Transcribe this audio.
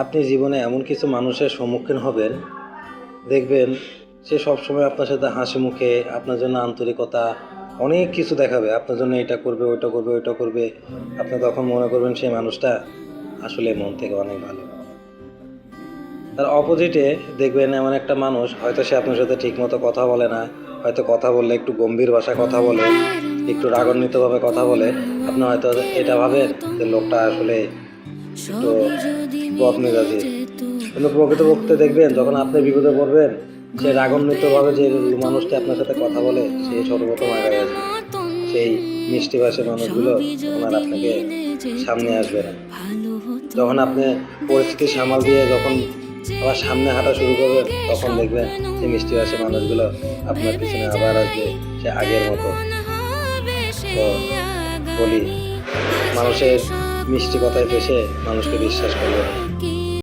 আপনি জীবনে এমন কিছু মানুষের সম্মুখীন হবেন, দেখবেন সে সবসময় আপনার সাথে হাসি মুখে আপনার জন্য আন্তরিকতা অনেক কিছু দেখাবে, আপনার জন্য এটা করবে, ওইটা করবে, ওইটা করবে। আপনি তখন মনে করবেন সেই মানুষটা আসলে মন থেকে অনেক ভালো। তার অপোজিটে দেখবেন এমন একটা মানুষ, হয়তো সে আপনার সাথে ঠিকমতো কথা বলে না, হয়তো কথা বললে একটু গম্ভীর ভাষায় কথা বলে, একটু রাগান্বিতভাবে কথা বলে। আপনি হয়তো এটা ভাবেন যে লোকটা আসলে একটু বদমেজাজি, কিন্তু প্রকৃতপক্ষে দেখবেন যখন আপনি বিপদে পড়বেন, সে রাগান্বিতভাবে যে মানুষটি আপনার সাথে কথা বলে সে সর্বপ্রথম আগায় আসবে। সেই মিষ্টি ভাষী মানুষগুলো তখন আর আপনাকে সামনে আসবে না। যখন আপনি পরিস্থিতি সামাল দিয়ে যখন আবার সামনে হাঁটা শুরু করবেন, তখন দেখবেন যে মিষ্টি ভাষী মানুষগুলো আপনার পিছনে আবার আসবে সে আগের মতো। তো বলি, মানুষের মিষ্টি কথায় ফেসে মানুষকে বিশ্বাস করবে না।